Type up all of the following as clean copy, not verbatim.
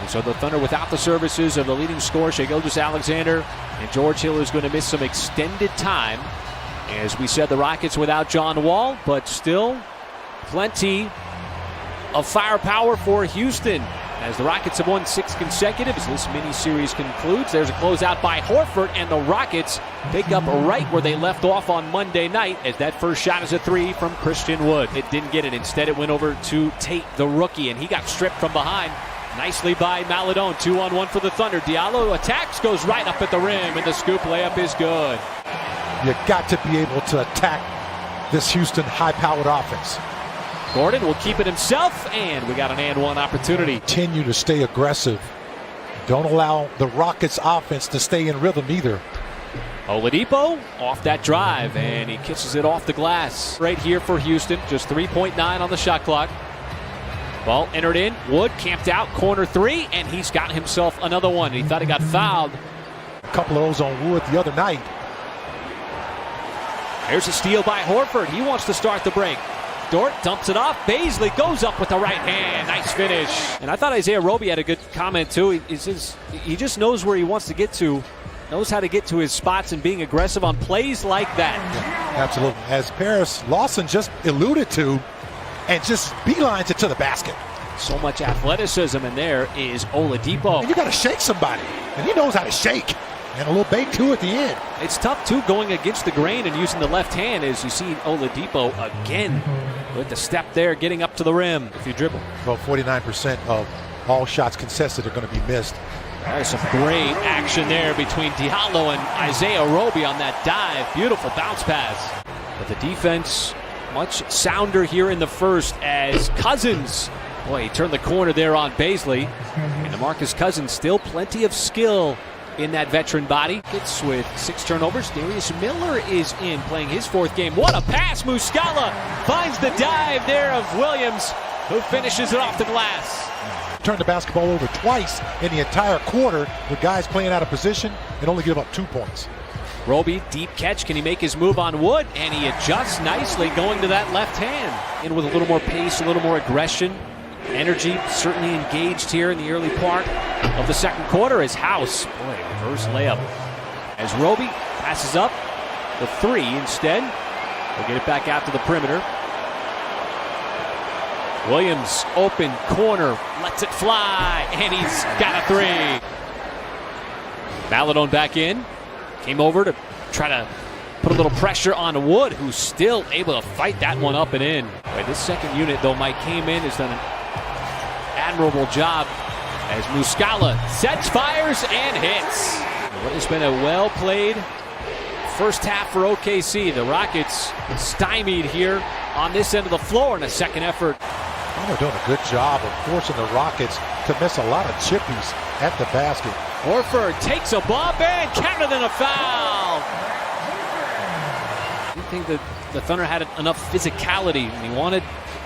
So the Thunder without the services of the leading scorer, Shai Gilgeous-Alexander, and George Hill is going to miss some extended time. As we said, the Rockets without John Wall, but still plenty of firepower for Houston. As the Rockets have won 6 consecutive, as this mini-series concludes, there's a closeout by Horford, and the Rockets pick up right where they left off on Monday night, as that first shot is a 3 from Christian Wood. It didn't get it. Instead, it went over to Tate, the rookie, and he got stripped from behind. Nicely by Maledon. 2-on-1 for the Thunder. Diallo attacks, goes right up at the rim, and the scoop layup is good. You got to be able to attack this Houston high-powered offense. Gordon will keep it himself, and we got an and-one opportunity. Continue to stay aggressive. Don't allow the Rockets offense to stay in rhythm either. Oladipo off that drive, and he kisses it off the glass. Right here for Houston, just 3.9 on the shot clock. Ball entered in, Wood camped out, corner 3, and he's got himself another one. He thought he got fouled. A couple of those on Wood the other night. There's a steal by Horford. He wants to start the break. Dort dumps it off. Bazley goes up with the right hand. Nice finish. And I thought Isaiah Roby had a good comment too. He says he just knows where he wants to get to, knows how to get to his spots, and being aggressive on plays like that. Yeah, absolutely. As Paris Lawson just alluded to, and just beelines it to the basket. So much athleticism, and there is Oladipo. And you got to shake somebody, and he knows how to shake. And a little bait too at the end. It's tough too going against the grain and using the left hand, as you see Oladipo again with the step there, getting up to the rim if you dribble. Well, 49% of all shots contested are going to be missed. There's some great action there between Diallo and Isaiah Roby on that dive. Beautiful bounce pass. But the defense much sounder here in the first, as Cousins, boy, he turned the corner there on Bazley. And DeMarcus Cousins, still plenty of skill in that veteran body. Gets with 6 turnovers. Darius Miller is in, playing his 4th game. What a pass! Muscala finds the dive there of Williams, who finishes it off the glass. Turned the basketball over twice in the entire quarter with guys playing out of position and only give up 2 points. Roby, deep catch. Can he make his move on Wood? And he adjusts nicely, going to that left hand. In with a little more pace, a little more aggression. Energy certainly engaged here in the early part of the second quarter. As House, boy, reverse layup. As Roby passes up the 3 instead. They'll get it back out to the perimeter. Williams, open corner, lets it fly, and he's got a 3. Maledon back in. Came over to try to put a little pressure on Wood, who's still able to fight that one up and in. Boy, this second unit, though, Mike came in, has done an admirable job as Muscala sets, fires, and hits. What has been a well-played first half for OKC. The Rockets stymied here on this end of the floor in a second effort. Oh, they're doing a good job of forcing the Rockets to miss a lot of chippies at the basket. Horford takes a bomb and counted in a foul. I think that the Thunder had enough physicality, and he wanted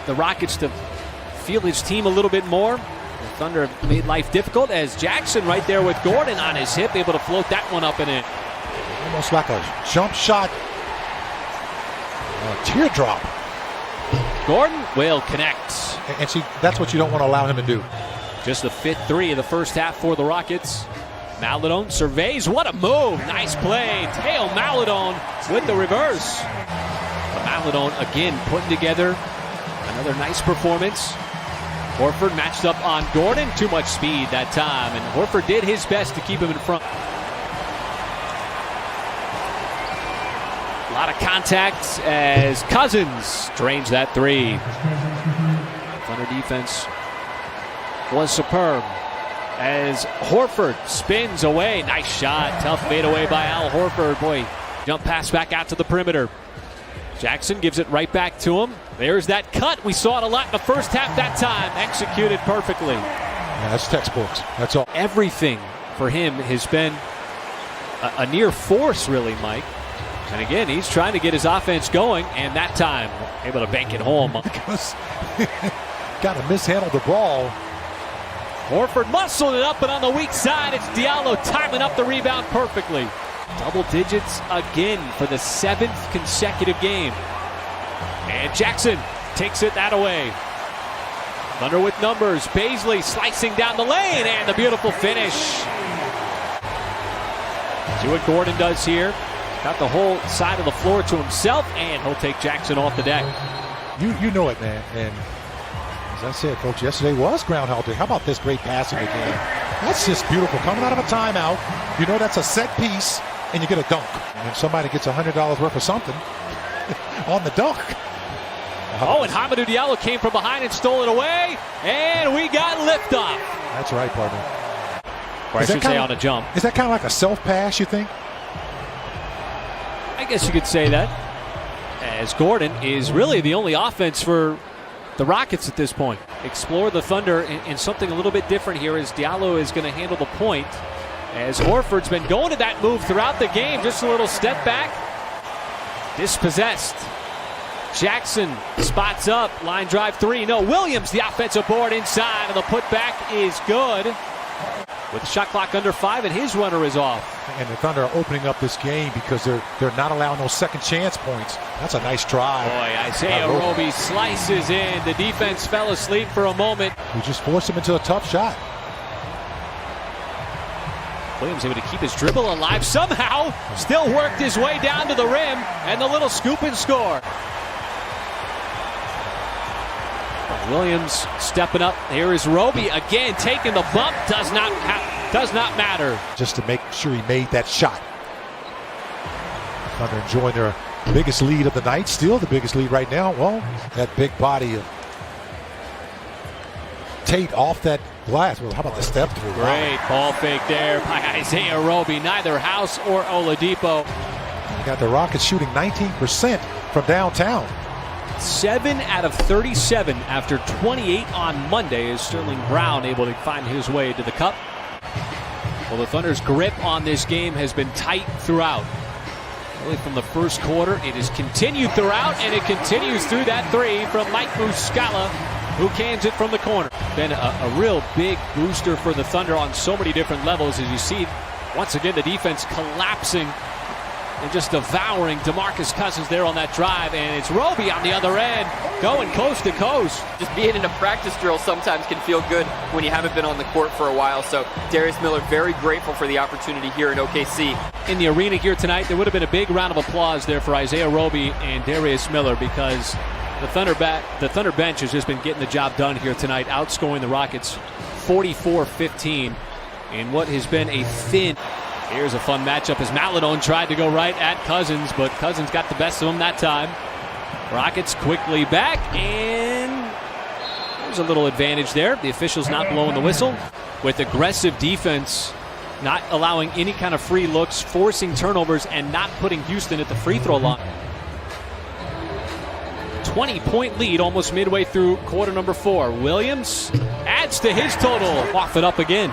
the Rockets to feel his team a little bit more. The Thunder made life difficult, as Jackson right there with Gordon on his hip, able to float that one up and in. Almost like a jump shot, a teardrop. Gordon will connect. And see, that's what you don't want to allow him to do. Just the 5th 3 of the first half for the Rockets. Maledon surveys. What a move. Nice play. Theo Maledon with the reverse. But Maledon again putting together another nice performance. Horford matched up on Gordon. Too much speed that time, and Horford did his best to keep him in front. A lot of contact as Cousins drains that 3. Thunder defense was superb as Horford spins away. Nice shot. Tough fadeaway by Al Horford. Boy, jump pass back out to the perimeter. Jackson gives it right back to him. There's that cut. We saw it a lot in the first half that time. Executed perfectly. Yeah, that's textbooks. That's all. Everything for him has been a near force, really, Mike. And again, he's trying to get his offense going, and that time able to bank it home. Got to mishandle the ball. Horford muscled it up, but on the weak side, it's Diallo timing up the rebound perfectly. Double digits again for the 7th consecutive game. And Jackson takes it that away. Thunder with numbers. Baisley slicing down the lane, and the beautiful finish. See what Gordon does here. Got the whole side of the floor to himself, and he'll take Jackson off the deck. You know it, man. And as I said, folks, yesterday was Groundhog Day. How about this great passing again? That's just beautiful. Coming out of a timeout, you know that's a set piece, and you get a dunk. And if somebody gets $100 worth of something on the dunk. Oh, and Hamidou Diallo came from behind and stole it away, and we got liftoff. That's right, partner. Or I should say on a jump. Is that kind of like a self-pass, you think? I guess you could say that, as Gordon is really the only offense for the Rockets at this point. Explore the Thunder in something a little bit different here, as Diallo is going to handle the point, as Horford's been going to that move throughout the game. Just a little step back. Dispossessed. Jackson spots up. Line drive three. No, Williams, the offensive board inside, and the putback is good. With the shot clock under 5, and his runner is off. And the Thunder are opening up this game because they're not allowing those second chance points. That's a nice try. Boy, Isaiah Roby slices in. The defense fell asleep for a moment. We just forced him into a tough shot. Williams able to keep his dribble alive somehow. Still worked his way down to the rim, and the little scoop and score. Williams stepping up. Here is Roby again, taking the bump. Does not matter. Just to make sure he made that shot. Thunder enjoying their biggest lead of the night. Still the biggest lead right now. Well, that big body of Tate off that glass. Well, how about the step through? Great ball fake there by Isaiah Roby. Neither House or Oladipo. You got the Rockets shooting 19% from downtown. 7 out of 37 after 28 on Monday, is Sterling Brown able to find his way to the cup. Well, the Thunder's grip on this game has been tight throughout. Really from the first quarter, it has continued throughout, and it continues through that three from Mike Muscala, who cans it from the corner. Been a real big booster for the Thunder on so many different levels, as you see, once again, the defense collapsing and just devouring DeMarcus Cousins there on that drive, and it's Roby on the other end, going coast to coast. Just being in a practice drill sometimes can feel good when you haven't been on the court for a while, so Darius Miller very grateful for the opportunity here in OKC. In the arena here tonight, there would have been a big round of applause there for Isaiah Roby and Darius Miller, because the Thunder bench has just been getting the job done here tonight, outscoring the Rockets 44-15 in what has been a thin. Here's a fun matchup as Maladon tried to go right at Cousins, but Cousins got the best of him that time. Rockets quickly back, and there's a little advantage there. The officials not blowing the whistle. With aggressive defense, not allowing any kind of free looks, forcing turnovers, and not putting Houston at the free throw line. 20-point lead almost midway through quarter number 4. Williams adds to his total. Off it up again.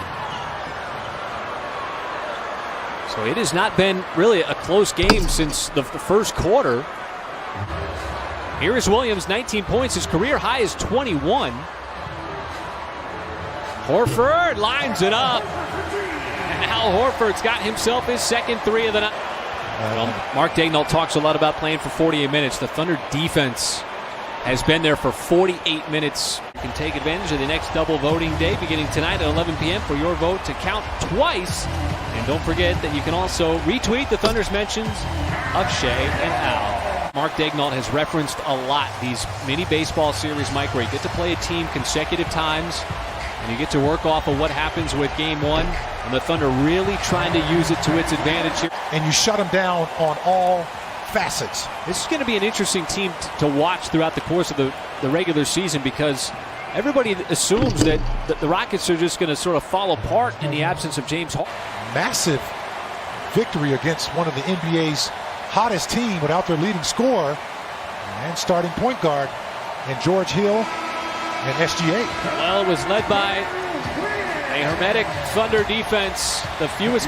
So it has not been really a close game since the first quarter. Here is Williams, 19 points. His career high is 21. Horford lines it up. And now Horford's got himself his second three of the night. Well, Mark Daigneault talks a lot about playing for 48 minutes. The Thunder defense has been there for 48 minutes. You can take advantage of the next double voting day beginning tonight at 11 p.m. for your vote to count twice. And don't forget that you can also retweet the Thunder's mentions of Shea and Al. Mark Daigneault has referenced a lot these mini baseball series, Mike, where you get to play a team consecutive times and you get to work off of what happens with game 1. And the Thunder really trying to use it to its advantage here. And you shut them down on all facets. This is going to be an interesting team to watch throughout the course of the regular season, because everybody assumes that the Rockets are just going to sort of fall apart in the absence of James Harden. Massive victory against one of the NBA's hottest team without their leading scorer and starting point guard and George Hill and SGA. Well, it was led by a hermetic Thunder defense, the fewest